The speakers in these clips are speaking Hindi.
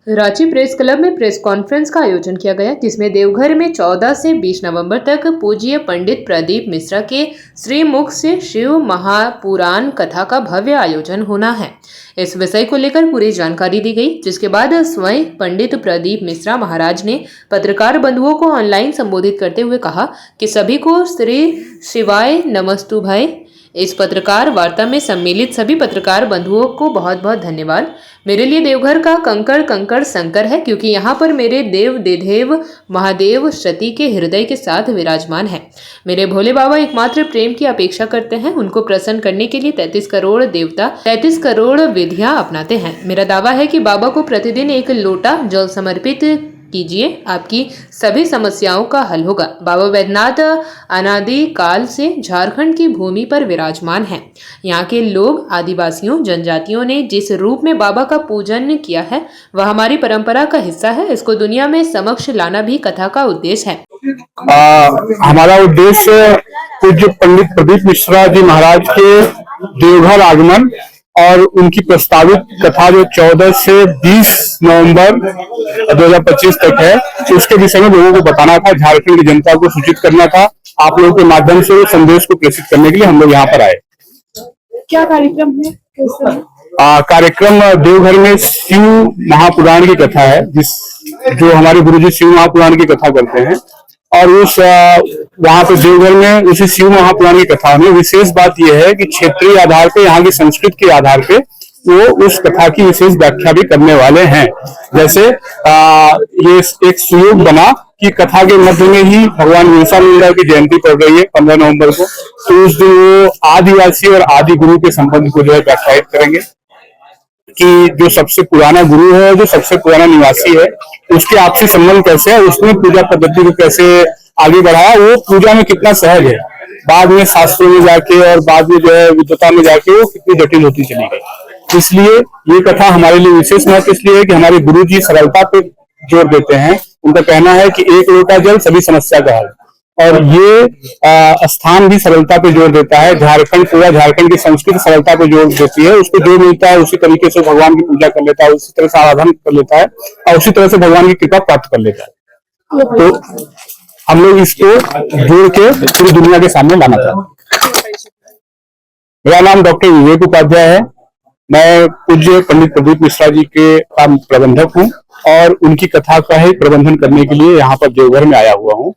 रांची प्रेस क्लब में प्रेस कॉन्फ्रेंस का आयोजन किया गया, जिसमें देवघर में 14 से 20 नवंबर तक पूज्य पंडित प्रदीप मिश्रा के श्रीमुख से शिव महापुराण कथा का भव्य आयोजन होना है। इस विषय को लेकर पूरी जानकारी दी गई, जिसके बाद स्वयं पंडित प्रदीप मिश्रा महाराज ने पत्रकार बंधुओं को ऑनलाइन संबोधित करते हुए कहा कि सभी को श्री शिवाय नमस्तुभ्य। इस पत्रकार वार्ता में सम्मिलित सभी पत्रकार बंधुओं को बहुत बहुत धन्यवाद। मेरे लिए देवघर का कंकड़ कंकड़ शंकर है, क्योंकि यहाँ पर मेरे देव देदेव महादेव सती के हृदय के साथ विराजमान है। मेरे भोले बाबा एकमात्र प्रेम की अपेक्षा करते हैं। उनको प्रसन्न करने के लिए 33 करोड़ देवता 33 करोड़ विधियां अपनाते हैं। मेरा दावा है कि बाबा को प्रतिदिन एक लोटा जल समर्पित कीजिए, आपकी सभी समस्याओं का हल होगा। बाबा वैद्यनाथ अनादि काल से झारखंड की भूमि पर विराजमान हैं। यहाँ के लोग, आदिवासियों, जनजातियों ने जिस रूप में बाबा का पूजन किया है, वह हमारी परंपरा का हिस्सा है। इसको दुनिया में समक्ष लाना भी कथा का उद्देश्य है। हमारा उद्देश्य पूज्य पंडित प्रदीप मिश्रा जी महाराज के देवघर आगमन और उनकी प्रस्तावित कथा जो 14 से 20 नवंबर 2025 तक है, उसके विषय में लोगों को बताना था, झारखंड की जनता को सूचित करना था। आप लोगों के माध्यम से संदेश को प्रेषित करने के लिए हम लोग यहाँ पर आए। क्या कार्यक्रम है? कार्यक्रम देवघर में शिव महापुराण की कथा है, जो हमारे गुरुजी शिव महापुराण की कथा करते हैं, और उस वहाँ पे देवघर में उसी शिव महापुराण की कथा में विशेष बात यह है कि क्षेत्रीय आधार पे, यहाँ की संस्कृति के आधार पे वो उस कथा की विशेष व्याख्या भी करने वाले हैं। जैसे ये एक सुयोग बना कि कथा के मध्य में ही भगवान बिरसा मुंडा की जयंती पड़ रही है 15 नवंबर को, तो उस दिन वो आदिवासी और आदि गुरु के संबंध को जो है व्याख्यायित करेंगे कि जो सबसे पुराना गुरु है, जो सबसे पुराना निवासी है, उसके आपसी संबंध कैसे है, उसने पूजा पद्धति को कैसे आगे बढ़ाया, वो पूजा में कितना सहज है, बाद में शास्त्रों में जाके और बाद में जो है विद्वता में जाके वो कितनी जटिल होती चली गई। इसलिए ये कथा हमारे लिए विशेष महत्व इसलिए है कि हमारे गुरु जी सरलता पे जोर देते हैं। उनका कहना है कि एक लोटा जल सभी समस्या का हल, और ये स्थान भी सरलता पे जोर देता है। झारखंड, पूरा झारखंड की संस्कृति सरलता पे जोर देती है। उसको जो मिलता है उसी तरीके से भगवान की पूजा कर लेता है, उसी तरह से आराधना कर लेता है और उसी तरह से भगवान की कृपा प्राप्त कर लेता है। तो हम लोग इसको जोड़ के पूरी दुनिया के सामने लाना चाहते हैं। मेरा नाम डॉक्टर विवेक उपाध्याय है। मैं पूज्य पंडित प्रदीप मिश्रा जी के काम प्रबंधक हूँ और उनकी कथा का ही प्रबंधन करने के लिए यहाँ पर देवघर में आया हुआ हूँ।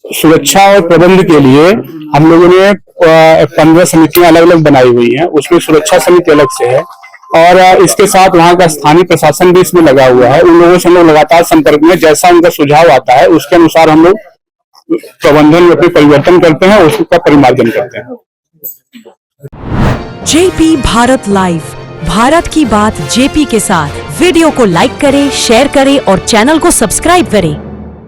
सुरक्षा और प्रबंध के लिए हम लोगों ने 15 समितियां अलग अलग बनाई हुई हैं। उसमें सुरक्षा समिति अलग से है और इसके साथ वहाँ का स्थानीय प्रशासन भी इसमें लगा हुआ है। उन लोगों से हम लोग लगातार संपर्क में, जैसा उनका सुझाव आता है उसके अनुसार हम लोग प्रबंधन में अपने परिवर्तन करते हैं, उसका परिमार्जन करते हैं। जेपी भारत लाइव, भारत की बात जेपी के साथ। वीडियो को लाइक करें, शेयर करें और चैनल को सब्सक्राइब करें।